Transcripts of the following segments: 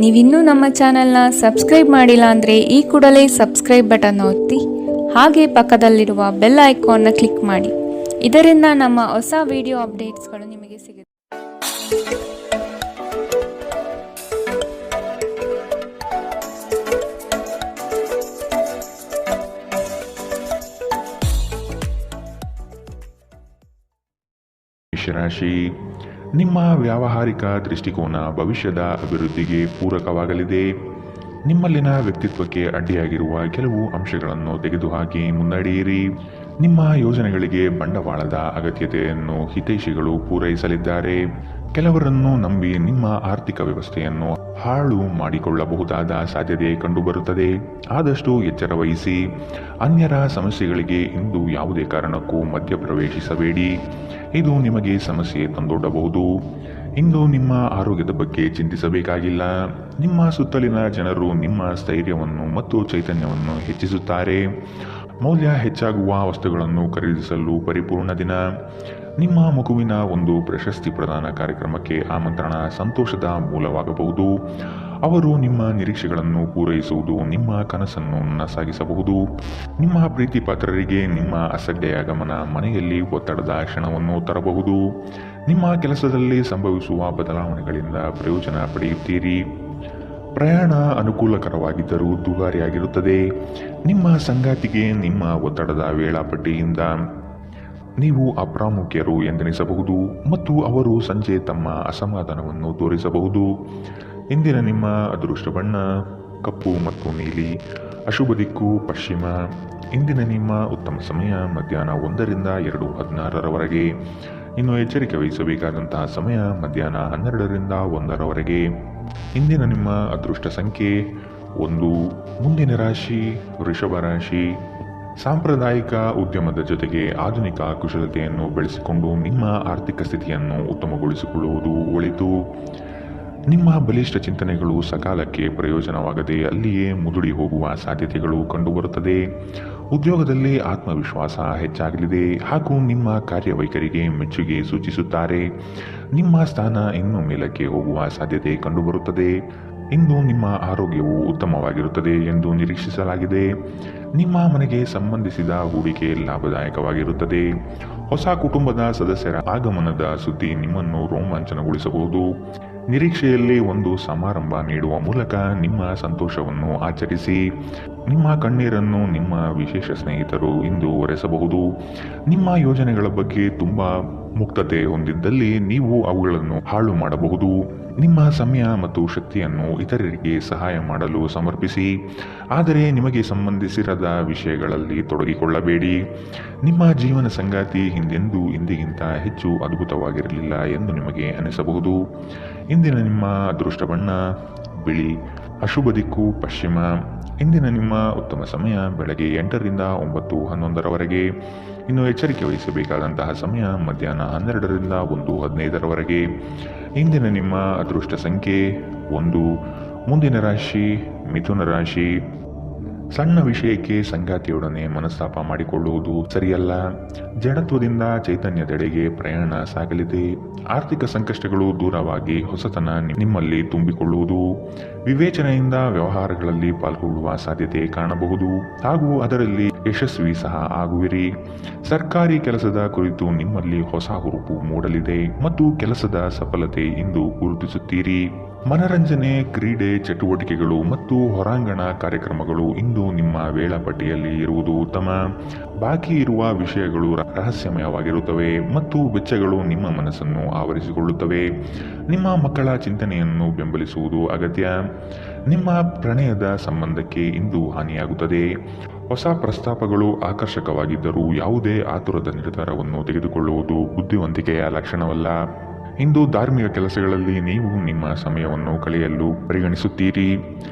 ನೀವಿನ್ನೂ ನಮ್ಮ ಚಾನೆಲ್ನ ಸಬ್ಸ್ಕ್ರೈಬ್ ಮಾಡಿಲ್ಲ ಅಂದರೆ ಈ ಕೂಡಲೇ ಸಬ್ಸ್ಕ್ರೈಬ್ ಬಟನ್ ಒತ್ತಿ ಹಾಗೆ ಪಕ್ಕದಲ್ಲಿರುವ ಬೆಲ್ ಐಕಾನ್ನ ಕ್ಲಿಕ್ ಮಾಡಿ. ಇದರಿಂದ ನಮ್ಮ ಹೊಸ ವಿಡಿಯೋ ಅಪ್ಡೇಟ್ಸ್ಗಳು ನಿಮಗೆ ಸಿಗುತ್ತೆ. ಮೇಷರಾಶಿ, ನಿಮ್ಮ ವ್ಯಾವಹಾರಿಕ ದೃಷ್ಟಿಕೋನ ಭವಿಷ್ಯದ ಅಭಿವೃದ್ಧಿಗೆ ಪೂರಕವಾಗಲಿದೆ. ನಿಮ್ಮಲ್ಲಿನ ವ್ಯಕ್ತಿತ್ವಕ್ಕೆ ಅಡ್ಡಿಯಾಗಿರುವ ಕೆಲವು ಅಂಶಗಳನ್ನು ತೆಗೆದುಹಾಕಿ ಮುನ್ನಡೆಯಿರಿ. ನಿಮ್ಮ ಯೋಜನೆಗಳಿಗೆ ಬಂಡವಾಳದ ಅಗತ್ಯತೆಯನ್ನು ಹಿತೈಷಿಗಳು ಪೂರೈಸಲಿದ್ದಾರೆ. ಕೆಲವರನ್ನು ನಂಬಿ ನಿಮ್ಮ ಆರ್ಥಿಕ ವ್ಯವಸ್ಥೆಯನ್ನು ಹಾಳು ಮಾಡಿಕೊಳ್ಳಬಹುದಾದ ಸಾಧ್ಯತೆ ಕಂಡುಬರುತ್ತದೆ. ಆದಷ್ಟು ಎಚ್ಚರ ವಹಿಸಿ. ಅನ್ಯರ ಸಮಸ್ಯೆಗಳಿಗೆ ಇಂದು ಯಾವುದೇ ಕಾರಣಕ್ಕೂ ಮಧ್ಯಪ್ರವೇಶಿಸಬೇಡಿ. ಇದು ನಿಮಗೆ ಸಮಸ್ಯೆ ತಂದೊಡ್ಡಬಹುದು. ಇಂದು ನಿಮ್ಮ ಆರೋಗ್ಯದ ಬಗ್ಗೆ ಚಿಂತಿಸಬೇಕಾಗಿಲ್ಲ. ನಿಮ್ಮ ಸುತ್ತಲಿನ ಜನರು ನಿಮ್ಮ ಸ್ಥೈರ್ಯವನ್ನು ಮತ್ತು ಚೈತನ್ಯವನ್ನು ಹೆಚ್ಚಿಸುತ್ತಾರೆ. ಮೌಲ್ಯ ಹೆಚ್ಚಾಗುವ ವಸ್ತುಗಳನ್ನು ಖರೀದಿಸಲು ಪರಿಪೂರ್ಣ ದಿನ. ನಿಮ್ಮ ಮಗುವಿನ ಒಂದು ಪ್ರಶಸ್ತಿ ಪ್ರದಾನ ಕಾರ್ಯಕ್ರಮಕ್ಕೆ ಆಮಂತ್ರಣ ಸಂತೋಷದ ಮೂಲವಾಗಬಹುದು. ಅವರು ನಿಮ್ಮ ನಿರೀಕ್ಷೆಗಳನ್ನು ಪೂರೈಸುವುದು ನಿಮ್ಮ ಕನಸನ್ನು ನನಸಾಗಿಸಬಹುದು. ನಿಮ್ಮ ಪ್ರೀತಿ ಪಾತ್ರರಿಗೆ ನಿಮ್ಮ ಅಸಡ್ಡೆಯ ಗಮನ ಮನೆಯಲ್ಲಿ ಒತ್ತಡದ ಕ್ಷಣವನ್ನು ತರಬಹುದು. ನಿಮ್ಮ ಕೆಲಸದಲ್ಲಿ ಸಂಭವಿಸುವ ಬದಲಾವಣೆಗಳಿಂದ ಪ್ರಯೋಜನ ಪಡೆಯುತ್ತೀರಿ. ಪ್ರಯಾಣ ಅನುಕೂಲಕರವಾಗಿದ್ದರೂ ದುಬಾರಿಯಾಗಿರುತ್ತದೆ. ನಿಮ್ಮ ಸಂಗಾತಿಗೆ ನಿಮ್ಮ ಒತ್ತಡದ ವೇಳಾಪಟ್ಟಿಯಿಂದ ನೀವು ಅಪ್ರಾಮುಖ್ಯರು ಎಂದೆನಿಸಬಹುದು ಮತ್ತು ಅವರು ಸಂಜೆ ತಮ್ಮ ಅಸಮಾಧಾನವನ್ನು ತೋರಿಸಬಹುದು. ಇಂದಿನ ನಿಮ್ಮ ಅದೃಷ್ಟ ಬಣ್ಣ ಕಪ್ಪು ಮತ್ತು ನೀಲಿ. ಅಶುಭ ದಿಕ್ಕು ಪಶ್ಚಿಮ. ಇಂದಿನ ನಿಮ್ಮ ಉತ್ತಮ ಸಮಯ ಮಧ್ಯಾಹ್ನ 1ರಿಂದ 2:16ರವರೆಗೆ. ಇನ್ನು ಎಚ್ಚರಿಕೆ ವಹಿಸಬೇಕಾದಂತಹ ಸಮಯ ಮಧ್ಯಾಹ್ನ 12ರಿಂದ 1ರವರೆಗೆ. ಇಂದಿನ ನಿಮ್ಮ ಅದೃಷ್ಟ ಸಂಖ್ಯೆ 1. ಮುಂದಿನ ರಾಶಿ ವೃಷಭ ರಾಶಿ. ಸಾಂಪ್ರದಾಯಿಕ ಉದ್ಯಮದ ಜೊತೆಗೆ ಆಧುನಿಕ ಕುಶಲತೆಯನ್ನು ಬೆಳೆಸಿಕೊಂಡು ನಿಮ್ಮ ಆರ್ಥಿಕ ಸ್ಥಿತಿಯನ್ನು ಉತ್ತಮಗೊಳಿಸಿಕೊಳ್ಳುವುದು ಒಳಿತು. ನಿಮ್ಮ ಬಲಿಷ್ಠ ಚಿಂತನೆಗಳು ಸಕಾಲಕ್ಕೆ ಪ್ರಯೋಜನವಾಗದೆ ಅಲ್ಲಿಯೇ ಮುದುಡಿ ಹೋಗುವ ಸಾಧ್ಯತೆಗಳು ಕಂಡುಬರುತ್ತದೆ. ಉದ್ಯೋಗದಲ್ಲಿ ಆತ್ಮವಿಶ್ವಾಸ ಹೆಚ್ಚಾಗಲಿದೆ ಹಾಗೂ ನಿಮ್ಮ ಕಾರ್ಯವೈಖರಿಗೆ ಮೆಚ್ಚುಗೆ ಸೂಚಿಸುತ್ತಾರೆ. ನಿಮ್ಮ ಸ್ಥಾನ ಇನ್ನೂ ಮೇಲಕ್ಕೆ ಹೋಗುವ ಸಾಧ್ಯತೆ ಕಂಡುಬರುತ್ತದೆ. ಇಂದು ನಿಮ್ಮ ಆರೋಗ್ಯವು ಉತ್ತಮವಾಗಿರುತ್ತದೆ ಎಂದು ನಿರೀಕ್ಷಿಸಲಾಗಿದೆ. ನಿಮ್ಮ ಮನೆಗೆ ಸಂಬಂಧಿಸಿದ ಹೂಡಿಕೆ ಲಾಭದಾಯಕವಾಗಿರುತ್ತದೆ. ಹೊಸ ಕುಟುಂಬದ ಸದಸ್ಯರ ಆಗಮನದ ಸುದ್ದಿ ನಿಮ್ಮನ್ನು ರೋಮಾಂಚನಗೊಳಿಸಬಹುದು. ನಿರೀಕ್ಷೆಯಲ್ಲಿ ಒಂದು ಸಮಾರಂಭ ನೀಡುವ ಮೂಲಕ ನಿಮ್ಮ ಸಂತೋಷವನ್ನು ಆಚರಿಸಿ. ನಿಮ್ಮ ಕಣ್ಣೀರನ್ನು ನಿಮ್ಮ ವಿಶೇಷ ಸ್ನೇಹಿತರು ಇಂದು ಒರೆಸಬಹುದು. ನಿಮ್ಮ ಯೋಜನೆಗಳ ಬಗ್ಗೆ ತುಂಬ ಮುಕ್ತತೆ ಹೊಂದಿದ್ದಲ್ಲಿ ನೀವು ಅವುಗಳನ್ನು ಹಾಳು ಮಾಡಬಹುದು. ನಿಮ್ಮ ಸಮಯ ಮತ್ತು ಶಕ್ತಿಯನ್ನು ಇತರರಿಗೆ ಸಹಾಯ ಮಾಡಲು ಸಮರ್ಪಿಸಿ. ಆದರೆ ನಿಮಗೆ ಸಂಬಂಧಿಸಿರದ ವಿಷಯಗಳಲ್ಲಿ ತೊಡಗಿಕೊಳ್ಳಬೇಡಿ. ನಿಮ್ಮ ಜೀವನ ಸಂಗಾತಿ ಹಿಂದೆಂದೂ ಇಂದಿಗಿಂತ ಹೆಚ್ಚು ಅದ್ಭುತವಾಗಿರಲಿಲ್ಲ ಎಂದು ನಿಮಗೆ ಅನಿಸಬಹುದು. ಇಂದಿನ ನಿಮ್ಮ ಅದೃಷ್ಟ ಬಣ್ಣ ಬಿಳಿ. ಅಶುಭ ದಿಕ್ಕು ಪಶ್ಚಿಮ. ಇಂದಿನ ನಿಮ್ಮ ಉತ್ತಮ ಸಮಯ ಬೆಳಗ್ಗೆ 8ರಿಂದ 9:11ರವರೆಗೆ. ಇನ್ನು ಎಚ್ಚರಿಕೆ ವಹಿಸಬೇಕಾದಂತಹ ಸಮಯ ಮಧ್ಯಾಹ್ನ 12ರಿಂದ 1:15ರವರೆಗೆ. ಇಂದಿನ ನಿಮ್ಮ ಅದೃಷ್ಟ ಸಂಖ್ಯೆ 1. ಮುಂದಿನ ರಾಶಿ ಮಿಥುನ ರಾಶಿ. ಸಣ್ಣ ವಿಷಯಕ್ಕೆ ಸಂಗಾತಿಯೊಡನೆ ಮನಸ್ತಾಪ ಮಾಡಿಕೊಳ್ಳುವುದು ಸರಿಯಲ್ಲ. ಜಡತ್ವದಿಂದ ಚೈತನ್ಯದೆಡೆಗೆ ಪ್ರಯಾಣ ಸಾಗಲಿದೆ. ಆರ್ಥಿಕ ಸಂಕಷ್ಟಗಳು ದೂರವಾಗಿ ಹೊಸತನ ನಿಮ್ಮಲ್ಲಿ ತುಂಬಿಕೊಳ್ಳುವುದು. ವಿವೇಚನೆಯಿಂದ ವ್ಯವಹಾರಗಳಲ್ಲಿ ಪಾಲ್ಗೊಳ್ಳುವ ಸಾಧ್ಯತೆ ಕಾಣಬಹುದು ಹಾಗೂ ಅದರಲ್ಲಿ ಯಶಸ್ವಿ ಸಹ ಆಗುವಿರಿ. ಸರ್ಕಾರಿ ಕೆಲಸದ ಕುರಿತು ನಿಮ್ಮಲ್ಲಿ ಹೊಸ ಹುರುಪು ಮೂಡಲಿದೆ ಮತ್ತು ಕೆಲಸದ ಸಫಲತೆ ಇಂದು ಗುರುತಿಸುತ್ತೀರಿ. ಮನರಂಜನೆ, ಕ್ರೀಡೆ ಚಟುವಟಿಕೆಗಳು ಮತ್ತು ಹೊರಾಂಗಣ ಕಾರ್ಯಕ್ರಮಗಳು ಇಂದು ನಿಮ್ಮ ವೇಳಾಪಟ್ಟಿಯಲ್ಲಿ ಇರುವುದು ಉತ್ತಮ. ಬಾಕಿ ಇರುವ ವಿಷಯಗಳು ರಹಸ್ಯಮಯವಾಗಿರುತ್ತವೆ ಮತ್ತು ವೆಚ್ಚಗಳು ನಿಮ್ಮ ಮನಸ್ಸನ್ನು ಆವರಿಸಿಕೊಳ್ಳುತ್ತವೆ. ನಿಮ್ಮ ಮಕ್ಕಳ ಚಿಂತನೆಯನ್ನು ಬೆಂಬಲಿಸುವುದು ಅಗತ್ಯ. ನಿಮ್ಮ ಪ್ರಣಯದ ಸಂಬಂಧಕ್ಕೆ ಇಂದು ಹಾನಿಯಾಗುತ್ತದೆ. ಹೊಸ ಪ್ರಸ್ತಾಪಗಳು ಆಕರ್ಷಕವಾಗಿದ್ದರೂ ಯಾವುದೇ ಆತುರದ ನಿರ್ಧಾರವನ್ನು ತೆಗೆದುಕೊಳ್ಳುವುದು ಬುದ್ಧಿವಂತಿಕೆಯ ಲಕ್ಷಣವಲ್ಲ. ಇಂದು ಧಾರ್ಮಿಕ ಕೆಲಸಗಳಲ್ಲಿ ನೀವು ನಿಮ್ಮ ಸಮಯವನ್ನು ಕಳೆಯಲು ಪರಿಗಣಿಸುತ್ತೀರಿ.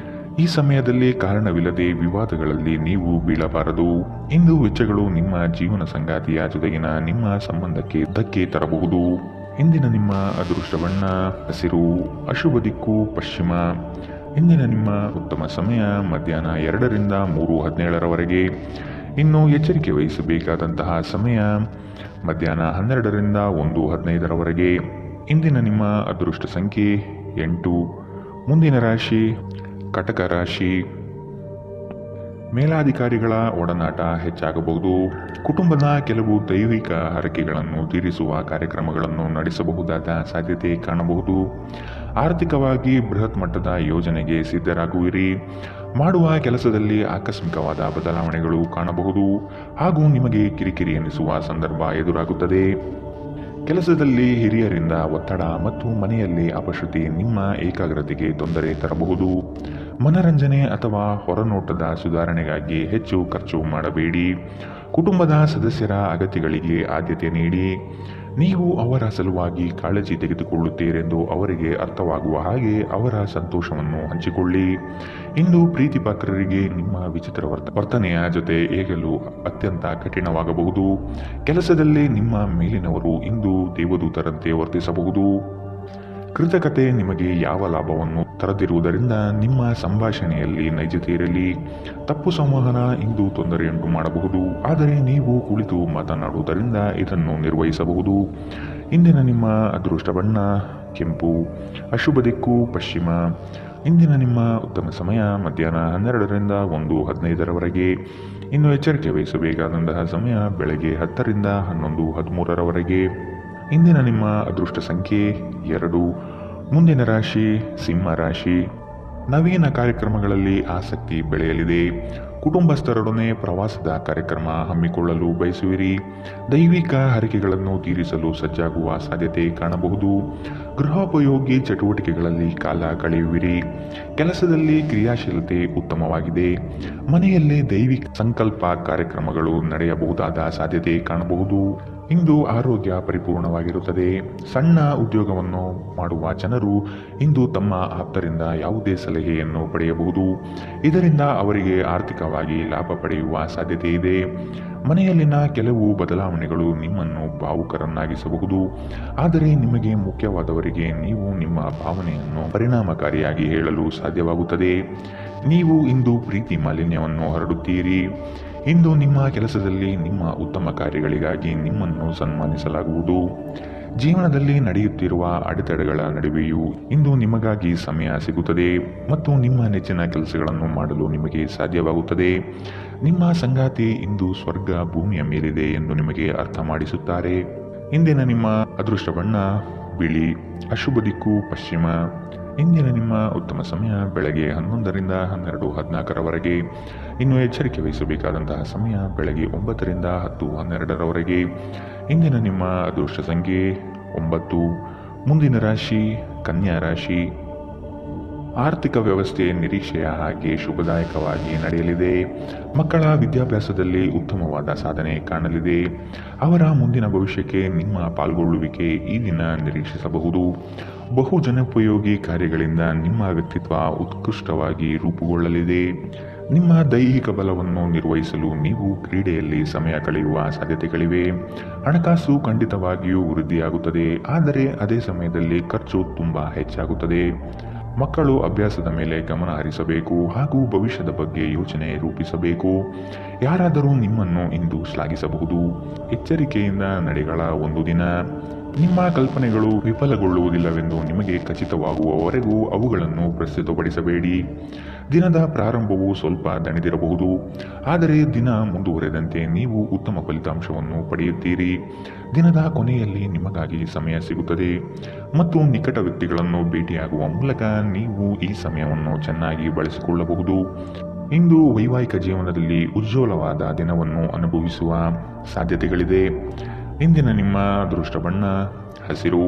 ಈ ಸಮಯದಲ್ಲಿ ಕಾರಣವಿಲ್ಲದೆ ವಿವಾದಗಳಲ್ಲಿ ನೀವು ಬೀಳಬಾರದು. ಇಂದು ವೆಚ್ಚಗಳು ನಿಮ್ಮ ಜೀವನ ಸಂಗಾತಿಯ ಜೊತೆಗಿನ ನಿಮ್ಮ ಸಂಬಂಧಕ್ಕೆ ಧಕ್ಕೆ ತರಬಹುದು. ಇಂದಿನ ನಿಮ್ಮ ಅದೃಷ್ಟ ಬಣ್ಣ ಹಸಿರು. ಅಶುಭ ದಿಕ್ಕು ಪಶ್ಚಿಮ. ಇಂದಿನ ನಿಮ್ಮ ಉತ್ತಮ ಸಮಯ ಮಧ್ಯಾಹ್ನ 2ರಿಂದ 3:17ರವರೆಗೆ. ಇನ್ನು ಎಚ್ಚರಿಕೆ ವಹಿಸಬೇಕಾದಂತಹ ಸಮಯ ಮಧ್ಯಾಹ್ನ 12ರಿಂದ 1:15ರವರೆಗೆ. ಇಂದಿನ ನಿಮ್ಮ ಅದೃಷ್ಟ ಸಂಖ್ಯೆ 8. ಮುಂದಿನ ರಾಶಿ ಕಟಕ ರಾಶಿ. ಮೇಲಾಧಿಕಾರಿಗಳ ಒಡನಾಟ ಹೆಚ್ಚಾಗಬಹುದು. ಕುಟುಂಬದ ಕೆಲವು ದೈವಿಕ ಹರಕೆಗಳನ್ನು ತೀರಿಸುವ ಕಾರ್ಯಕ್ರಮಗಳನ್ನು ನಡೆಸಬಹುದಾದ ಸಾಧ್ಯತೆ ಕಾಣಬಹುದು. ಆರ್ಥಿಕವಾಗಿ ಬೃಹತ್ ಮಟ್ಟದ ಯೋಜನೆಗೆ ಸಿದ್ಧರಾಗುವಿರಿ. ಮಾಡುವ ಕೆಲಸದಲ್ಲಿ ಆಕಸ್ಮಿಕವಾದ ಬದಲಾವಣೆಗಳು ಕಾಣಬಹುದು ಹಾಗೂ ನಿಮಗೆ ಕಿರಿಕಿರಿ ಎನಿಸುವ ಸಂದರ್ಭ ಎದುರಾಗುತ್ತದೆ. ಕೆಲಸದಲ್ಲಿ ಹಿರಿಯರಿಂದ ಒತ್ತಡ ಮತ್ತು ಮನೆಯಲ್ಲಿ ಅಪಶ್ರುತಿ ನಿಮ್ಮ ಏಕಾಗ್ರತೆಗೆ ತೊಂದರೆ ತರಬಹುದು. ಮನರಂಜನೆ ಅಥವಾ ಹೊರನೋಟದ ಸುಧಾರಣೆಗಾಗಿ ಹೆಚ್ಚು ಖರ್ಚು ಮಾಡಬೇಡಿ. ಕುಟುಂಬದ ಸದಸ್ಯರ ಅಗತ್ಯಗಳಿಗೆ ಆದ್ಯತೆ ನೀಡಿ. ನೀವು ಅವರ ಸಲುವಾಗಿ ಕಾಳಜಿ ತೆಗೆದುಕೊಳ್ಳುತ್ತೀರೆಂದು ಅವರಿಗೆ ಅರ್ಥವಾಗುವ ಹಾಗೆ ಅವರ ಸಂತೋಷವನ್ನು ಹಂಚಿಕೊಳ್ಳಿ. ಇಂದು ಪ್ರೀತಿಪಾತ್ರರಿಗೆ ನಿಮ್ಮ ವಿಚಿತ್ರ ವರ್ತನೆಯ ಜೊತೆ ಏಗಲು ಅತ್ಯಂತ ಕಠಿಣವಾಗಬಹುದು. ಕೆಲಸದಲ್ಲಿ ನಿಮ್ಮ ಮೇಲಿನವರು ಇಂದು ದೇವದೂತರಂತೆ ವರ್ತಿಸಬಹುದು. ಕೃತಕತೆ ನಿಮಗೆ ಯಾವ ಲಾಭವನ್ನು ತರದಿರುವುದರಿಂದ ನಿಮ್ಮ ಸಂಭಾಷಣೆಯಲ್ಲಿ ನೈಜತೆ ಇರಲಿ. ತಪ್ಪು ಸಂವಹನ ಇಂದು ತೊಂದರೆಯುಂಟು ಮಾಡಬಹುದು, ಆದರೆ ನೀವು ಕುಳಿತು ಮಾತನಾಡುವುದರಿಂದ ಇದನ್ನು ನಿರ್ವಹಿಸಬಹುದು. ಇಂದಿನ ನಿಮ್ಮ ಅದೃಷ್ಟ ಬಣ್ಣ ಕೆಂಪು, ಅಶುಭ ದಿಕ್ಕು ಪಶ್ಚಿಮ. ಇಂದಿನ ನಿಮ್ಮ ಉತ್ತಮ ಸಮಯ ಮಧ್ಯಾಹ್ನ 12ರಿಂದ 1:15ರವರೆಗೆ. ಇನ್ನು ಎಚ್ಚರಿಕೆ ವಹಿಸಬೇಕಾದಂತಹ ಸಮಯ ಬೆಳಗ್ಗೆ 10ರಿಂದ 11:13ರವರೆಗೆ. ಇಂದಿನ ನಿಮ್ಮ ಅದೃಷ್ಟ ಸಂಖ್ಯೆ 2. ಮುಂದಿನ ರಾಶಿ ಸಿಂಹ ರಾಶಿ. ನವೀನ ಕಾರ್ಯಕ್ರಮಗಳಲ್ಲಿ ಆಸಕ್ತಿ ಬೆಳೆಯಲಿದೆ. ಕುಟುಂಬಸ್ಥರೊಡನೆ ಪ್ರವಾಸದ ಕಾರ್ಯಕ್ರಮ ಹಮ್ಮಿಕೊಳ್ಳಲು ಬಯಸುವಿರಿ. ದೈವಿಕ ಹರಕೆಗಳನ್ನು ತೀರಿಸಲು ಸಜ್ಜಾಗುವ ಸಾಧ್ಯತೆ ಕಾಣಬಹುದು. ಗೃಹೋಪಯೋಗಿ ಚಟುವಟಿಕೆಗಳಲ್ಲಿ ಕಾಲ ಕಳೆಯುವಿರಿ. ಕೆಲಸದಲ್ಲಿ ಕ್ರಿಯಾಶೀಲತೆ ಉತ್ತಮವಾಗಿದೆ. ಮನೆಯಲ್ಲಿ ದೈವಿಕ ಸಂಕಲ್ಪ ಕಾರ್ಯಕ್ರಮಗಳು ನಡೆಯಬಹುದಾದ ಸಾಧ್ಯತೆ ಕಾಣಬಹುದು. ಇಂದು ಆರೋಗ್ಯ ಪರಿಪೂರ್ಣವಾಗಿರುತ್ತದೆ. ಸಣ್ಣ ಉದ್ಯೋಗವನ್ನು ಮಾಡುವ ಜನರು ಇಂದು ತಮ್ಮ ಆಪ್ತರಿಂದ ಯಾವುದೇ ಸಲಹೆಯನ್ನು ಪಡೆಯಬಹುದು. ಇದರಿಂದ ಅವರಿಗೆ ಆರ್ಥಿಕವಾಗಿ ಲಾಭ ಪಡೆಯುವ ಸಾಧ್ಯತೆ ಇದೆ. ಮನೆಯಲ್ಲಿನ ಕೆಲವು ಬದಲಾವಣೆಗಳು ನಿಮ್ಮನ್ನು ಭಾವುಕರನ್ನಾಗಿಸಬಹುದು, ಆದರೆ ನಿಮಗೆ ಮುಖ್ಯವಾದವರಿಗೆ ನೀವು ನಿಮ್ಮ ಭಾವನೆಯನ್ನು ಪರಿಣಾಮಕಾರಿಯಾಗಿ ಹೇಳಲು ಸಾಧ್ಯವಾಗುತ್ತದೆ. ನೀವು ಇಂದು ಪ್ರೀತಿ ಮಾಲಿನ್ಯವನ್ನು ಹರಡುತ್ತೀರಿ. ಇಂದು ನಿಮ್ಮ ಕೆಲಸದಲ್ಲಿ ನಿಮ್ಮ ಉತ್ತಮ ಕಾರ್ಯಗಳಿಗಾಗಿ ನಿಮ್ಮನ್ನು ಸನ್ಮಾನಿಸಲಾಗುವುದು. ಜೀವನದಲ್ಲಿ ನಡೆಯುತ್ತಿರುವ ಅಡೆತಡೆಗಳ ನಡುವೆಯೂ ಇಂದು ನಿಮಗಾಗಿ ಸಮಯ ಸಿಗುತ್ತದೆ ಮತ್ತು ನಿಮ್ಮ ನೆಚ್ಚಿನ ಕೆಲಸಗಳನ್ನು ಮಾಡಲು ನಿಮಗೆ ಸಾಧ್ಯವಾಗುತ್ತದೆ. ನಿಮ್ಮ ಸಂಗಾತಿ ಇಂದು ಸ್ವರ್ಗ ಭೂಮಿಯ ಮೇಲಿದೆ ಎಂದು ನಿಮಗೆ ಅರ್ಥ ಮಾಡಿಸುತ್ತಾರೆ. ಇಂದಿನ ನಿಮ್ಮ ಅದೃಷ್ಟ ಬಣ್ಣ ಬಿಳಿ, ಅಶುಭ ದಿಕ್ಕು ಪಶ್ಚಿಮ. ಇಂದಿನ ನಿಮ್ಮ ಉತ್ತಮ ಸಮಯ ಬೆಳಗ್ಗೆ 11ರಿಂದ 12:14ರವರೆಗೆ. ಇನ್ನು ಎಚ್ಚರಿಕೆ ವಹಿಸಬೇಕಾದಂತಹ ಸಮಯ ಬೆಳಗ್ಗೆ 9ರಿಂದ 10:12ರವರೆಗೆ. ಇಂದಿನ ನಿಮ್ಮ ಅದೃಷ್ಟ ಸಂಖ್ಯೆ 9. ಮುಂದಿನ ರಾಶಿ ಕನ್ಯಾ ರಾಶಿ. ಆರ್ಥಿಕ ವ್ಯವಸ್ಥೆ ನಿರೀಕ್ಷೆಯ ಹಾಗೆ ಶುಭದಾಯಕವಾಗಿ ನಡೆಯಲಿದೆ. ಮಕ್ಕಳ ವಿದ್ಯಾಭ್ಯಾಸದಲ್ಲಿ ಉತ್ತಮವಾದ ಸಾಧನೆ ಕಾಣಲಿದೆ. ಅವರ ಮುಂದಿನ ಭವಿಷ್ಯಕ್ಕೆ ನಿಮ್ಮ ಪಾಲ್ಗೊಳ್ಳುವಿಕೆ ಈ ದಿನ ನಿರೀಕ್ಷಿಸಬಹುದು. ಬಹು ಜನೋಪಯೋಗಿ ಕಾರ್ಯಗಳಿಂದ ನಿಮ್ಮ ವ್ಯಕ್ತಿತ್ವ ಉತ್ಕೃಷ್ಟವಾಗಿ ರೂಪುಗೊಳ್ಳಲಿದೆ. ನಿಮ್ಮ ದೈಹಿಕ ಬಲವನ್ನು ನಿರ್ವಹಿಸಲು ನೀವು ಕ್ರೀಡೆಯಲ್ಲಿ ಸಮಯ ಕಳೆಯುವ ಸಾಧ್ಯತೆಗಳಿವೆ. ಹಣಕಾಸು ಖಂಡಿತವಾಗಿಯೂ ವೃದ್ಧಿಯಾಗುತ್ತದೆ, ಆದರೆ ಅದೇ ಸಮಯದಲ್ಲಿ ಖರ್ಚು ತುಂಬ ಹೆಚ್ಚಾಗುತ್ತದೆ. ಮಕ್ಕಳು ಅಭ್ಯಾಸದ ಮೇಲೆ ಗಮನ ಹರಿಸಬೇಕು ಹಾಗೂ ಭವಿಷ್ಯದ ಬಗ್ಗೆ ಯೋಚನೆ ರೂಪಿಸಬೇಕು. ಯಾರಾದರೂ ನಿಮ್ಮನ್ನು ಇಂದು ಶ್ಲಾಘಿಸಬಹುದು. ಎಚ್ಚರಿಕೆಯಿಂದ ನಡೆಗಳ ಒಂದು ದಿನ. ನಿಮ್ಮ ಕಲ್ಪನೆಗಳು ವಿಫಲಗೊಳ್ಳುವುದಿಲ್ಲವೆಂದು ನಿಮಗೆ ಖಚಿತವಾಗುವವರೆಗೂ ಅವುಗಳನ್ನು ಪ್ರಸ್ತುತಪಡಿಸಬೇಡಿ. ದಿನದ ಪ್ರಾರಂಭವು ಸ್ವಲ್ಪ ದಣಿದಿರಬಹುದು, ಆದರೆ ದಿನ ಮುಂದುವರೆದಂತೆ ನೀವು ಉತ್ತಮ ಫಲಿತಾಂಶವನ್ನು ಪಡೆಯುತ್ತೀರಿ. ದಿನದ ಕೊನೆಯಲ್ಲಿ ನಿಮಗಾಗಿ ಸಮಯ ಸಿಗುತ್ತದೆ ಮತ್ತು ನಿಕಟ ವ್ಯಕ್ತಿಗಳನ್ನು ಭೇಟಿಯಾಗುವ ಮೂಲಕ ನೀವು ಈ ಸಮಯವನ್ನು ಚೆನ್ನಾಗಿ ಬಳಸಿಕೊಳ್ಳಬಹುದು. ಇಂದು ವೈವಾಹಿಕ ಜೀವನದಲ್ಲಿ ಉಜ್ವಲವಾದ ದಿನವನ್ನು ಅನುಭವಿಸುವ ಸಾಧ್ಯತೆಗಳಿದೆ. ಇಂದಿನ ನಿಮ್ಮ ಅದೃಷ್ಟ ಬಣ್ಣ ಹಸಿರು,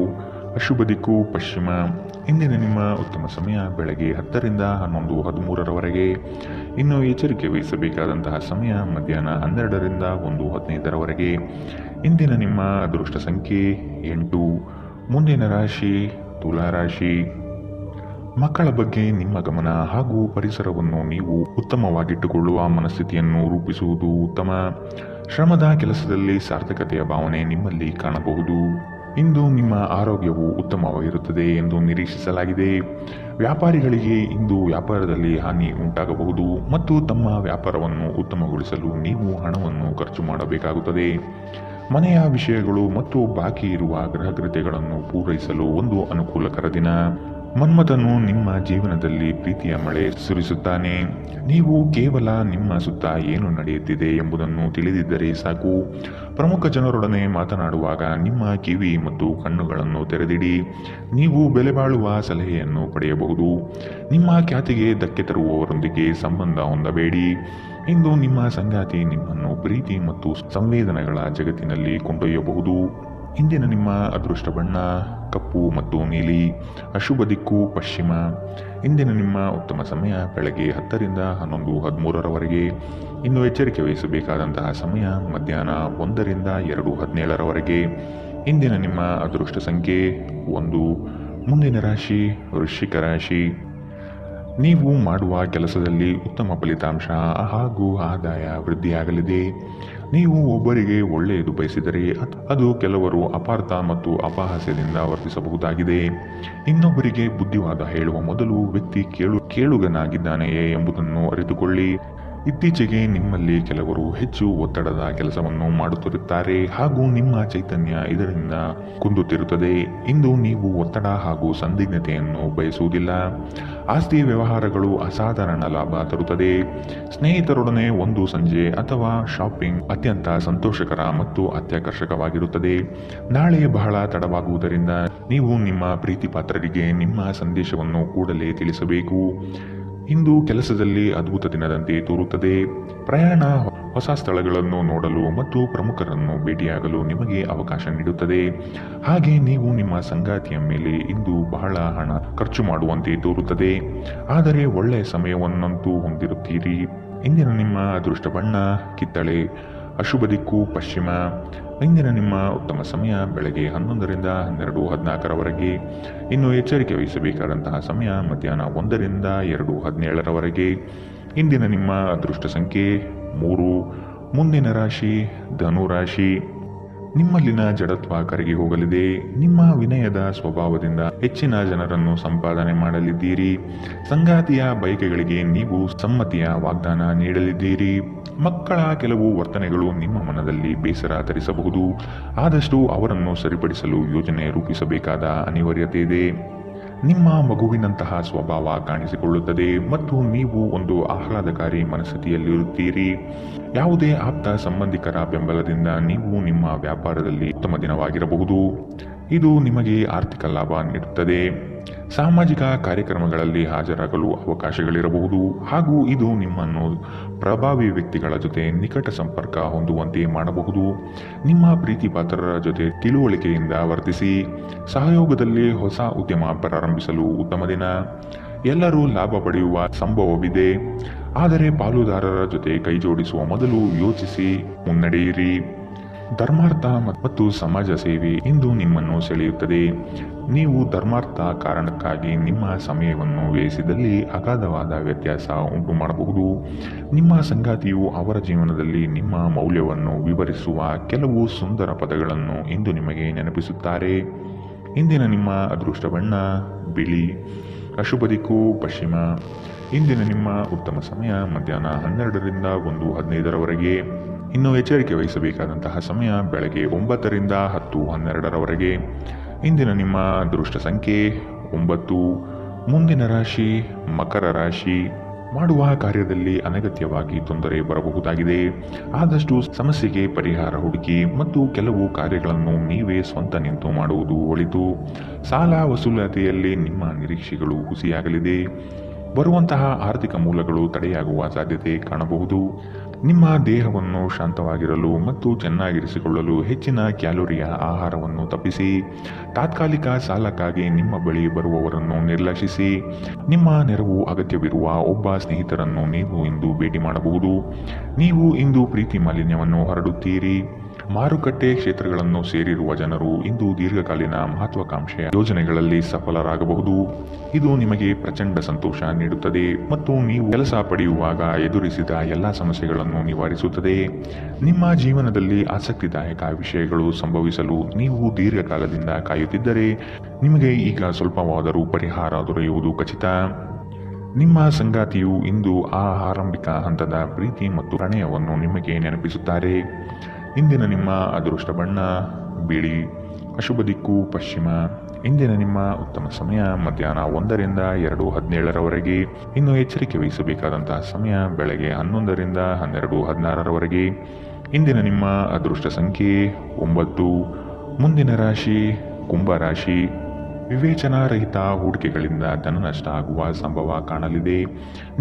ಅಶುಭ ದಿಕ್ಕು ಪಶ್ಚಿಮ. ಇಂದಿನ ನಿಮ್ಮ ಉತ್ತಮ ಸಮಯ ಬೆಳಗ್ಗೆ 10ರಿಂದ 11:13ರವರೆಗೆ. ಇನ್ನು ಎಚ್ಚರಿಕೆ ವಹಿಸಬೇಕಾದಂತಹ ಸಮಯ ಮಧ್ಯಾಹ್ನ 12ರಿಂದ 1:15ರವರೆಗೆ. ಇಂದಿನ ನಿಮ್ಮ ಅದೃಷ್ಟ ಸಂಖ್ಯೆ 8. ಮುಂದಿನ ರಾಶಿ ತುಲಾ ರಾಶಿ. ಮಕ್ಕಳ ಬಗ್ಗೆ ನಿಮ್ಮ ಗಮನ ಹಾಗೂ ಪರಿಸರವನ್ನು ನೀವು ಉತ್ತಮವಾಗಿಟ್ಟುಕೊಳ್ಳುವ ಮನಸ್ಥಿತಿಯನ್ನು ರೂಪಿಸುವುದು ಉತ್ತಮ. ಶ್ರಮದ ಕೆಲಸದಲ್ಲಿ ಸಾರ್ಥಕತೆಯ ಭಾವನೆ ನಿಮ್ಮಲ್ಲಿ ಕಾಣಬಹುದು. ಇಂದು ನಿಮ್ಮ ಆರೋಗ್ಯವು ಉತ್ತಮವಾಗಿರುತ್ತದೆ ಎಂದು ನಿರೀಕ್ಷಿಸಲಾಗಿದೆ. ವ್ಯಾಪಾರಿಗಳಿಗೆ ಇಂದು ವ್ಯಾಪಾರದಲ್ಲಿ ಹಾನಿ ಉಂಟಾಗಬಹುದು ಮತ್ತು ತಮ್ಮ ವ್ಯಾಪಾರವನ್ನು ಉತ್ತಮಗೊಳಿಸಲು ನೀವು ಹಣವನ್ನು ಖರ್ಚು ಮಾಡಬೇಕಾಗುತ್ತದೆ. ಮನೆಯ ವಿಷಯಗಳು ಮತ್ತು ಬಾಕಿ ಇರುವ ಗೃಹಕೃತ್ಯಗಳನ್ನು ಪೂರೈಸಲು ಒಂದು ಅನುಕೂಲಕರ ದಿನ. ಮನ್ಮಥನು ನಿಮ್ಮ ಜೀವನದಲ್ಲಿ ಪ್ರೀತಿಯ ಮಳೆ ಸುರಿಸುತ್ತಾನೆ. ನೀವು ಕೇವಲ ನಿಮ್ಮ ಸುತ್ತ ಏನು ನಡೆಯುತ್ತಿದೆ ಎಂಬುದನ್ನು ತಿಳಿದಿದ್ದರೆ ಸಾಕು. ಪ್ರಮುಖ ಜನರೊಡನೆ ಮಾತನಾಡುವಾಗ ನಿಮ್ಮ ಕಿವಿ ಮತ್ತು ಕಣ್ಣುಗಳನ್ನು ತೆರೆದಿಡಿ. ನೀವು ಬೆಲೆಬಾಳುವ ಸಲಹೆಯನ್ನು ಪಡೆಯಬಹುದು. ನಿಮ್ಮ ಖ್ಯಾತಿಗೆ ಧಕ್ಕೆ ತರುವವರೊಂದಿಗೆ ಸಂಬಂಧ ಹೊಂದಬೇಡಿ. ಇಂದು ನಿಮ್ಮ ಸಂಗಾತಿ ನಿಮ್ಮನ್ನು ಪ್ರೀತಿ ಮತ್ತು ಸಂವೇದನೆಗಳ ಜಗತ್ತಿನಲ್ಲಿ ಕೊಂಡೊಯ್ಯಬಹುದು. ಇಂದಿನ ನಿಮ್ಮ ಅದೃಷ್ಟ ಬಣ್ಣ ಕಪ್ಪು ಮತ್ತು ನೀಲಿ. ಅಶುಭ ದಿಕ್ಕು ಪಶ್ಚಿಮ. ಇಂದಿನ ನಿಮ್ಮ ಉತ್ತಮ ಸಮಯ ಬೆಳಗ್ಗೆ 10 ರಿಂದ 11:13ರವರೆಗೆ. ಇನ್ನು ಎಚ್ಚರಿಕೆ ವಹಿಸಬೇಕಾದಂತಹ ಸಮಯ ಮಧ್ಯಾಹ್ನ 1 ರಿಂದ 2:17ರವರೆಗೆ. ಇಂದಿನ ನಿಮ್ಮ ಅದೃಷ್ಟ ಸಂಖ್ಯೆ 1. ಮುಂದಿನ ರಾಶಿ ವೃಶ್ಚಿಕ ರಾಶಿ. ನೀವು ಮಾಡುವ ಕೆಲಸದಲ್ಲಿ ಉತ್ತಮ ಫಲಿತಾಂಶ ಹಾಗೂ ಆದಾಯ ವೃದ್ಧಿಯಾಗಲಿದೆ. ನೀವು ಒಬ್ಬರಿಗೆ ಒಳ್ಳೆಯದು ಬಯಸಿದರೆ ಅದು ಕೆಲವರು ಅಪಾರ್ಥ ಮತ್ತು ಅಪಹಾಸ್ಯದಿಂದ ವರ್ತಿಸಬಹುದಾಗಿದೆ. ಇನ್ನೊಬ್ಬರಿಗೆ ಬುದ್ಧಿವಾದ ಹೇಳುವ ಮೊದಲು ವ್ಯಕ್ತಿ ಕೇಳುಗನಾಗಿದ್ದಾನೆಯೇ ಎಂಬುದನ್ನು ಅರಿತುಕೊಳ್ಳಿ. ಇತ್ತೀಚೆಗೆ ನಿಮ್ಮಲ್ಲಿ ಕೆಲವರು ಹೆಚ್ಚು ಒತ್ತಡದ ಕೆಲಸವನ್ನು ಮಾಡುತ್ತಿರುತ್ತಾರೆ ಹಾಗೂ ನಿಮ್ಮ ಚೈತನ್ಯ ಇದರಿಂದ ಕುಂದುತ್ತಿರುತ್ತದೆ. ಇಂದು ನೀವು ಒತ್ತಡ ಹಾಗೂ ಸಂದಿಗ್ಧತೆಯನ್ನು ಬಯಸುವುದಿಲ್ಲ. ಆಸ್ತಿ ವ್ಯವಹಾರಗಳು ಅಸಾಧಾರಣ ಲಾಭ ತರುತ್ತದೆ. ಸ್ನೇಹಿತರೊಡನೆ ಒಂದು ಸಂಜೆ ಅಥವಾ ಶಾಪಿಂಗ್ ಅತ್ಯಂತ ಸಂತೋಷಕರ ಮತ್ತು ಅತ್ಯಾಕರ್ಷಕವಾಗಿರುತ್ತದೆ. ನಾಳೆ ಬಹಳ ತಡವಾಗುವುದರಿಂದ ನೀವು ನಿಮ್ಮ ಪ್ರೀತಿ ಪಾತ್ರರಿಗೆ ನಿಮ್ಮ ಸಂದೇಶವನ್ನು ಕೂಡಲೇ ತಿಳಿಸಬೇಕು. ಇಂದು ಕೆಲಸದಲ್ಲಿ ಅದ್ಭುತ ದಿನದಂತೆ ತೋರುತ್ತದೆ. ಪ್ರಯಾಣ ಹೊಸ ಸ್ಥಳಗಳನ್ನು ನೋಡಲು ಮತ್ತು ಪ್ರಮುಖರನ್ನು ಭೇಟಿಯಾಗಲು ನಿಮಗೆ ಅವಕಾಶ ನೀಡುತ್ತದೆ. ಹಾಗೆ ನೀವು ನಿಮ್ಮ ಸಂಗಾತಿಯ ಮೇಲೆ ಇಂದು ಬಹಳ ಹಣ ಖರ್ಚು ಮಾಡುವಂತೆ ತೋರುತ್ತದೆ. ಆದರೆ ಒಳ್ಳೆಯ ಸಮಯವನ್ನಂತೂ ಹೊಂದಿರುತ್ತೀರಿ. ಇಂದಿನ ನಿಮ್ಮ ಅದೃಷ್ಟ ಬಣ್ಣ ಕಿತ್ತಳೆ. ಅಶುಭ ದಿಕ್ಕು ಪಶ್ಚಿಮ. ಇಂದಿನ ನಿಮ್ಮ ಉತ್ತಮ ಸಮಯ ಬೆಳಗ್ಗೆ 11 ರಿಂದ 12:14ರವರೆಗೆ. ಇನ್ನು ಎಚ್ಚರಿಕೆ ವಹಿಸಬೇಕಾದಂತಹ ಸಮಯ ಮಧ್ಯಾಹ್ನ 1 ರಿಂದ 2:17ರವರೆಗೆ. ಇಂದಿನ ನಿಮ್ಮ ಅದೃಷ್ಟ ಸಂಖ್ಯೆ 3. ಮುಂದಿನ ರಾಶಿ ಧನು ರಾಶಿ. ನಿಮ್ಮಲ್ಲಿನ ಜಡತ್ವ ಕರಗಿ ಹೋಗಲಿದೆ. ನಿಮ್ಮ ವಿನಯದ ಸ್ವಭಾವದಿಂದ ಹೆಚ್ಚಿನ ಜನರನ್ನು ಸಂಪಾದನೆ ಮಾಡಲಿದ್ದೀರಿ. ಸಂಗಾತಿಯ ಬಯಕೆಗಳಿಗೆ ನೀವು ಸಮ್ಮತಿಯ ವಾಗ್ದಾನ ನೀಡಲಿದ್ದೀರಿ. ಮಕ್ಕಳ ಕೆಲವು ವರ್ತನೆಗಳು ನಿಮ್ಮ ಮನದಲ್ಲಿ ಬೇಸರ ತರಿಸಬಹುದು. ಆದಷ್ಟು ಅವರನ್ನು ಸರಿಪಡಿಸಲು ಯೋಜನೆ ರೂಪಿಸಬೇಕಾದ ಅನಿವಾರ್ಯತೆ ಇದೆ. ನಿಮ್ಮ ಮಗುವಿನಂತಹ ಸ್ವಭಾವ ಕಾಣಿಸಿಕೊಳ್ಳುತ್ತದೆ ಮತ್ತು ನೀವು ಒಂದು ಆಹ್ಲಾದಕಾರಿ ಮನಸ್ಥಿತಿಯಲ್ಲಿರುತ್ತೀರಿ. ಯಾವುದೇ ಆಪ್ತ ಸಂಬಂಧಿಕರ ಬೆಂಬಲದಿಂದ ನೀವು ನಿಮ್ಮ ವ್ಯಾಪಾರದಲ್ಲಿ ಉತ್ತಮ ದಿನವಾಗಿರಬಹುದು. ಇದು ನಿಮಗೆ ಆರ್ಥಿಕ ಲಾಭ ನೀಡುತ್ತದೆ. ಸಾಮಾಜಿಕ ಕಾರ್ಯಕ್ರಮಗಳಲ್ಲಿ ಹಾಜರಾಗಲು ಅವಕಾಶಗಳಿರಬಹುದು ಹಾಗೂ ಇದು ನಿಮ್ಮನ್ನು ಪ್ರಭಾವಿ ವ್ಯಕ್ತಿಗಳ ಜೊತೆ ನಿಕಟ ಸಂಪರ್ಕ ಹೊಂದುವಂತೆ ಮಾಡಬಹುದು. ನಿಮ್ಮ ಪ್ರೀತಿ ಪಾತ್ರರ ಜೊತೆ ತಿಳುವಳಿಕೆಯಿಂದ ವರ್ತಿಸಿ. ಸಹಯೋಗದಲ್ಲಿ ಹೊಸ ಉದ್ಯಮ ಪ್ರಾರಂಭಿಸಲು ಉತ್ತಮ ದಿನ. ಎಲ್ಲರೂ ಲಾಭ ಪಡೆಯುವ ಸಂಭವವಿದೆ. ಆದರೆ ಪಾಲುದಾರರ ಜೊತೆ ಕೈಜೋಡಿಸುವ ಮೊದಲು ಯೋಚಿಸಿ ಮುನ್ನಡೆಯಿರಿ. ಧರ್ಮಾರ್ಥ ಮತ್ತು ಸಮಾಜ ಸೇವೆ ಇಂದು ನಿಮ್ಮನ್ನು ಸೆಳೆಯುತ್ತದೆ. ನೀವು ಧರ್ಮಾರ್ಥ ಕಾರಣಕ್ಕಾಗಿ ನಿಮ್ಮ ಸಮಯವನ್ನು ವ್ಯಯಿಸಿದಲ್ಲಿ ಅಗಾಧವಾದ ವ್ಯತ್ಯಾಸ ಉಂಟು ಮಾಡಬಹುದು. ನಿಮ್ಮ ಸಂಗಾತಿಯು ಅವರ ಜೀವನದಲ್ಲಿ ನಿಮ್ಮ ಮೌಲ್ಯವನ್ನು ವಿವರಿಸುವ ಕೆಲವು ಸುಂದರ ಪದಗಳನ್ನು ಇಂದು ನಿಮಗೆ ನೆನಪಿಸುತ್ತಾರೆ. ಇಂದಿನ ನಿಮ್ಮ ಅದೃಷ್ಟ ಬಣ್ಣ ಬಿಳಿ. ಅಶುಭ ದಿಕ್ಕು ಪಶ್ಚಿಮ. ಇಂದಿನ ನಿಮ್ಮ ಉತ್ತಮ ಸಮಯ ಮಧ್ಯಾಹ್ನ 12 ರಿಂದ 1:15ರವರೆಗೆ. ಇನ್ನು ಎಚ್ಚರಿಕೆ ವಹಿಸಬೇಕಾದಂತಹ ಸಮಯ ಬೆಳಗ್ಗೆ 9 ರಿಂದ 10:12ರವರೆಗೆ. ಇಂದಿನ ನಿಮ್ಮ ಅದೃಷ್ಟ ಸಂಖ್ಯೆ 9. ಮುಂದಿನ ರಾಶಿ ಮಕರ ರಾಶಿ. ಮಾಡುವ ಕಾರ್ಯದಲ್ಲಿ ಅನಗತ್ಯವಾಗಿ ತೊಂದರೆ ಬರಬಹುದಾಗಿದೆ. ಆದಷ್ಟು ಸಮಸ್ಯೆಗೆ ಪರಿಹಾರ ಹುಡುಕಿ ಮತ್ತು ಕೆಲವು ಕಾರ್ಯಗಳನ್ನು ನೀವೇ ಸ್ವಂತ ನಿಂತು ಮಾಡುವುದು ಒಳಿತು. ಸಾಲ ವಸೂಲಾತಿಯಲ್ಲಿ ನಿಮ್ಮ ನಿರೀಕ್ಷೆಗಳು ಹುಸಿಯಾಗಲಿದೆ. ಬರುವಂತಹ ಆರ್ಥಿಕ ಮೂಲಗಳು ತಡೆಯಾಗುವ ಸಾಧ್ಯತೆ ಕಾಣಬಹುದು. ನಿಮ್ಮ ದೇಹವನ್ನು ಶಾಂತವಾಗಿರಲು ಮತ್ತು ಚೆನ್ನಾಗಿರಿಸಿಕೊಳ್ಳಲು ಹೆಚ್ಚಿನ ಕ್ಯಾಲೋರಿಯ ಆಹಾರವನ್ನು ತಪ್ಪಿಸಿ. ತಾತ್ಕಾಲಿಕ ಸಾಲಕ್ಕಾಗಿ ನಿಮ್ಮ ಬಳಿ ಬರುವವರನ್ನು ನಿರ್ಲಕ್ಷಿಸಿ. ನಿಮ್ಮ ನೆರವು ಅಗತ್ಯವಿರುವ ಒಬ್ಬ ಸ್ನೇಹಿತರನ್ನು ನೀವು ಇಂದು ಭೇಟಿ ಮಾಡಬಹುದು. ನೀವು ಇಂದು ಪ್ರೀತಿ ಮಾಲಿನ್ಯವನ್ನು ಹರಡುತ್ತೀರಿ. ಮಾರುಕಟ್ಟೆ ಕ್ಷೇತ್ರಗಳನ್ನು ಸೇರಿರುವ ಜನರು ಇಂದು ದೀರ್ಘಕಾಲೀನ ಮಹತ್ವಾಕಾಂಕ್ಷೆಯ ಯೋಜನೆಗಳಲ್ಲಿ ಸಫಲರಾಗಬಹುದು. ಇದು ನಿಮಗೆ ಪ್ರಚಂಡ ಸಂತೋಷ ನೀಡುತ್ತದೆ ಮತ್ತು ನೀವು ಕೆಲಸ ಪಡೆಯುವಾಗ ಎದುರಿಸಿದ ಎಲ್ಲ ಸಮಸ್ಯೆಗಳನ್ನು ನಿವಾರಿಸುತ್ತದೆ. ನಿಮ್ಮ ಜೀವನದಲ್ಲಿ ಆಸಕ್ತಿದಾಯಕ ವಿಷಯಗಳು ಸಂಭವಿಸಲು ನೀವು ದೀರ್ಘಕಾಲದಿಂದ ಕಾಯುತ್ತಿದ್ದರೆ ನಿಮಗೆ ಈಗ ಸ್ವಲ್ಪವಾದರೂ ಪರಿಹಾರ ದೊರೆಯುವುದು ಖಚಿತ. ನಿಮ್ಮ ಸಂಗಾತಿಯು ಇಂದು ಆ ಆರಂಭಿಕ ಹಂತದ ಪ್ರೀತಿ ಮತ್ತು ಪ್ರಣಯವನ್ನು ನಿಮಗೆ ನೆನಪಿಸುತ್ತಾರೆ. ಇಂದಿನ ನಿಮ್ಮ ಅದೃಷ್ಟ ಬಣ್ಣ ಬಿಳಿ. ಅಶುಭ ದಿಕ್ಕು ಪಶ್ಚಿಮ. ಇಂದಿನ ನಿಮ್ಮ ಉತ್ತಮ ಸಮಯ ಮಧ್ಯಾಹ್ನ 1ರಿಂದ 2:17ರವರೆಗೆ. ಇನ್ನು ಎಚ್ಚರಿಕೆ ವಹಿಸಬೇಕಾದಂತಹ ಸಮಯ ಬೆಳಗ್ಗೆ 11ರಿಂದ 12:16ರವರೆಗೆ. ಇಂದಿನ ನಿಮ್ಮ ಅದೃಷ್ಟ ಸಂಖ್ಯೆ 9. ಮುಂದಿನ ರಾಶಿ ಕುಂಭರಾಶಿ. ವಿವೇಚನಾರಹಿತ ಹೂಡಿಕೆಗಳಿಂದ ಧನನಷ್ಟ ಆಗುವ ಸಂಭವ ಕಾಣಲಿದೆ.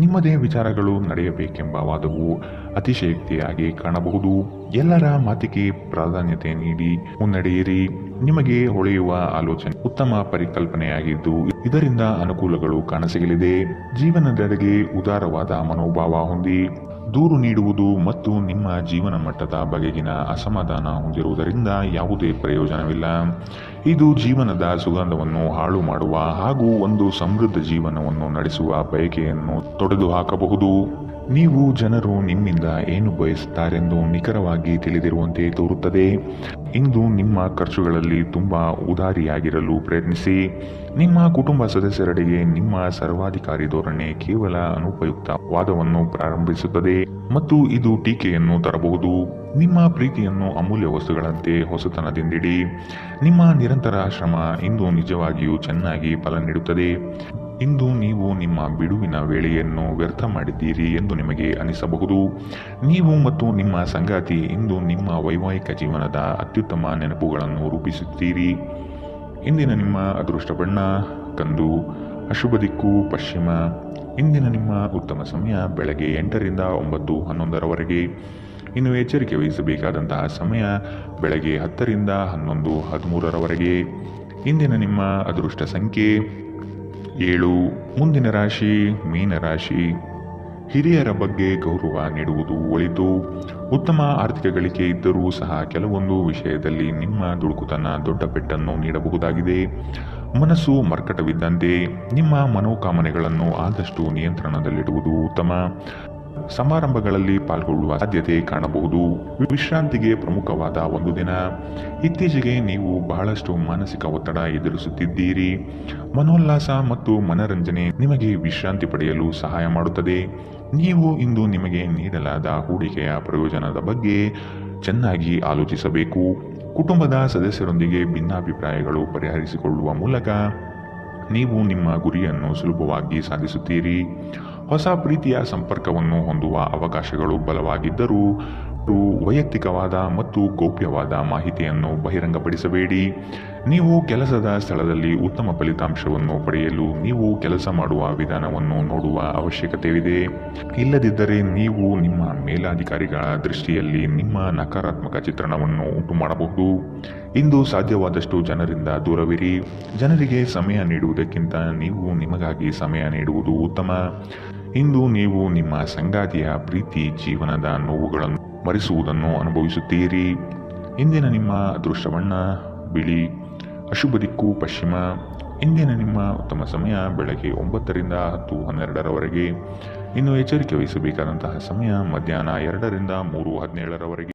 ನಿಮ್ಮದೇ ವಿಚಾರಗಳು ನಡೆಯಬೇಕೆಂಬ ವಾದವು ಅತಿಶಯೋಕ್ತಿಯಾಗಿ ಕಾಣಬಹುದು. ಎಲ್ಲರ ಮಾತಿಗೆ ಪ್ರಾಧಾನ್ಯತೆ ನೀಡಿ ಮುನ್ನಡೆಯಿರಿ. ನಿಮಗೆ ಹೊಳೆಯುವ ಆಲೋಚನೆ ಉತ್ತಮ ಪರಿಕಲ್ಪನೆಯಾಗಿದ್ದು ಇದರಿಂದ ಅನುಕೂಲಗಳು ಕಾಣಸಿಗಲಿದೆ. ಜೀವನದೆಡೆಗೆ ಉದಾರವಾದ ಮನೋಭಾವ ಹೊಂದಿ ದೂರು ನೀಡುವುದು ಮತ್ತು ನಿಮ್ಮ ಜೀವನ ಮಟ್ಟದ ಬಗೆಗಿನ ಅಸಮಾಧಾನ ಹೊಂದಿರುವುದರಿಂದ ಯಾವುದೇ ಪ್ರಯೋಜನವಿಲ್ಲ. ಇದು ಜೀವನದ ಸುಗಂಧವನ್ನು ಹಾಳು ಮಾಡುವ ಹಾಗೂ ಒಂದು ಸಮೃದ್ಧ ಜೀವನವನ್ನು ನಡೆಸುವ ಬಯಕೆಯನ್ನು ತೊಡೆದುಹಾಕಬಹುದು. ನೀವು ಜನರು ನಿಮ್ಮಿಂದ ಏನು ಬಯಸುತ್ತಾರೆಂದು ನಿಖರವಾಗಿ ತಿಳಿದಿರುವಂತೆ ತೋರುತ್ತದೆ. ಇಂದು ನಿಮ್ಮ ಖರ್ಚುಗಳಲ್ಲಿ ತುಂಬ ಉದಾರಿಯಾಗಿರಲು ಪ್ರಯತ್ನಿಸಿ. ನಿಮ್ಮ ಕುಟುಂಬ ಸದಸ್ಯರೆಡೆಗೆ ನಿಮ್ಮ ಸರ್ವಾಧಿಕಾರಿ ಧೋರಣೆ ಕೇವಲ ಅನುಪಯುಕ್ತ ವಾದವನ್ನು ಪ್ರಾರಂಭಿಸುತ್ತದೆ ಮತ್ತು ಇದು ಟೀಕೆಯನ್ನು ತರಬಹುದು. ನಿಮ್ಮ ಪ್ರೀತಿಯನ್ನು ಅಮೂಲ್ಯ ವಸ್ತುಗಳಂತೆ ಹೊಸತನದಿಂದಿಡಿ. ನಿಮ್ಮ ನಿರಂತರ ಶ್ರಮ ಇಂದು ನಿಜವಾಗಿಯೂ ಚೆನ್ನಾಗಿ ಫಲ ನೀಡುತ್ತದೆ. ಇಂದು ನೀವು ನಿಮ್ಮ ಬಿಡುವಿನ ವೇಳೆಯನ್ನು ವ್ಯರ್ಥ ಮಾಡಿದ್ದೀರಿ ಎಂದು ನಿಮಗೆ ಅನಿಸಬಹುದು. ನೀವು ಮತ್ತು ನಿಮ್ಮ ಸಂಗಾತಿ ಇಂದು ನಿಮ್ಮ ವೈವಾಹಿಕ ಜೀವನದ ಅತ್ಯುತ್ತಮ ನೆನಪುಗಳನ್ನು ರೂಪಿಸುತ್ತೀರಿ. ಇಂದಿನ ನಿಮ್ಮ ಅದೃಷ್ಟ ಬಣ್ಣ ಕಂದು, ಅಶುಭ ದಿಕ್ಕು ಪಶ್ಚಿಮ. ಇಂದಿನ ನಿಮ್ಮ ಉತ್ತಮ ಸಮಯ ಬೆಳಗ್ಗೆ 8ರಿಂದ 9:11ರವರೆಗೆ. ಇನ್ನು ಎಚ್ಚರಿಕೆ ವಹಿಸಬೇಕಾದಂತಹ ಸಮಯ ಬೆಳಗ್ಗೆ 10ರಿಂದ 11:13ರವರೆಗೆ. ಇಂದಿನ ನಿಮ್ಮ ಅದೃಷ್ಟ ಸಂಖ್ಯೆ 7. ಮುಂದಿನ ರಾಶಿ ಮೀನರಾಶಿ. ಹಿರಿಯರ ಬಗ್ಗೆ ಗೌರವ ನೀಡುವುದು ಒಳಿತು. ಉತ್ತಮ ಆರ್ಥಿಕ ಗಳಿಕೆ ಇದ್ದರೂ ಸಹ ಕೆಲವೊಂದು ವಿಷಯದಲ್ಲಿ ನಿಮ್ಮ ದುಡುಕುತನ ದೊಡ್ಡ ಪೆಟ್ಟನ್ನು ನೀಡಬಹುದಾಗಿದೆ. ಮನಸ್ಸು ಮರ್ಕಟವಿದ್ದಂತೆ ನಿಮ್ಮ ಮನೋಕಾಮನೆಗಳನ್ನು ಆದಷ್ಟು ನಿಯಂತ್ರಣದಲ್ಲಿಡುವುದು ಉತ್ತಮ. ಸಮಾರಂಭಗಳಲ್ಲಿ ಪಾಲ್ಗೊಳ್ಳುವ ಸಾಧ್ಯತೆ ಕಾಣಬಹುದು. ವಿಶ್ರಾಂತಿಗೆ ಪ್ರಮುಖವಾದ ಒಂದು ದಿನ. ಇತ್ತೀಚೆಗೆ ನೀವು ಬಹಳಷ್ಟು ಮಾನಸಿಕ ಒತ್ತಡ ಎದುರಿಸುತ್ತಿದ್ದೀರಿ. ಮನೋಲ್ಲಾಸ ಮತ್ತು ಮನರಂಜನೆ ನಿಮಗೆ ವಿಶ್ರಾಂತಿ ಪಡೆಯಲು ಸಹಾಯ ಮಾಡುತ್ತದೆ. ನೀವು ಇಂದು ನಿಮಗೆ ನೀಡಲಾದ ಹೂಡಿಕೆಯ ಪ್ರಯೋಜನದ ಬಗ್ಗೆ ಚೆನ್ನಾಗಿ ಆಲೋಚಿಸಬೇಕು. ಕುಟುಂಬದ ಸದಸ್ಯರೊಂದಿಗೆ ಭಿನ್ನಾಭಿಪ್ರಾಯಗಳು ಪರಿಹರಿಸಿಕೊಳ್ಳುವ ಮೂಲಕ ನೀವು ನಿಮ್ಮ ಗುರಿಯನ್ನು ಸುಲಭವಾಗಿ ಸಾಧಿಸುತ್ತೀರಿ. ಹೊಸ ಪ್ರೀತಿಯ ಸಂಪರ್ಕವನ್ನು ಹೊಂದುವ ಅವಕಾಶಗಳು ಬಲವಾಗಿದ್ದರೂ ವೈಯಕ್ತಿಕವಾದ ಮತ್ತು ಗೌಪ್ಯವಾದ ಮಾಹಿತಿಯನ್ನು ಬಹಿರಂಗಪಡಿಸಬೇಡಿ. ನೀವು ಕೆಲಸದ ಸ್ಥಳದಲ್ಲಿ ಉತ್ತಮ ಫಲಿತಾಂಶವನ್ನು ಪಡೆಯಲು ನೀವು ಕೆಲಸ ಮಾಡುವ ವಿಧಾನವನ್ನು ನೋಡುವ ಅವಶ್ಯಕತೆಯಿದೆ. ಇಲ್ಲದಿದ್ದರೆ ನೀವು ನಿಮ್ಮ ಮೇಲಾಧಿಕಾರಿಗಳ ದೃಷ್ಟಿಯಲ್ಲಿ ನಿಮ್ಮ ನಕಾರಾತ್ಮಕ ಚಿತ್ರಣವನ್ನು ಉಂಟು ಮಾಡಬಹುದು. ಇಂದು ಸಾಧ್ಯವಾದಷ್ಟು ಜನರಿಂದ ದೂರವಿರಿ. ಜನರಿಗೆ ಸಮಯ ನೀಡುವುದಕ್ಕಿಂತ ನೀವು ನಿಮಗಾಗಿ ಸಮಯ ನೀಡುವುದು ಉತ್ತಮ. ಇಂದು ನೀವು ನಿಮ್ಮ ಸಂಗಾತಿಯ ಪ್ರೀತಿ ಜೀವನದ ನೋವುಗಳನ್ನು ಮರೆಸುವುದನ್ನು ಅನುಭವಿಸುತ್ತೀರಿ. ಇಂದಿನ ನಿಮ್ಮ ಅದೃಷ್ಟ ಬಣ್ಣ ಬಿಳಿ, ಅಶುಭ ದಿಕ್ಕು ಪಶ್ಚಿಮ. ಇಂದಿನ ನಿಮ್ಮ ಉತ್ತಮ ಸಮಯ ಬೆಳಗ್ಗೆ 9ರಿಂದ 10:12ರವರೆಗೆ. ಇನ್ನು ಎಚ್ಚರಿಕೆ ವಹಿಸಬೇಕಾದಂತಹ ಸಮಯ ಮಧ್ಯಾಹ್ನ 2ರಿಂದ 3:17ರವರೆಗೆ.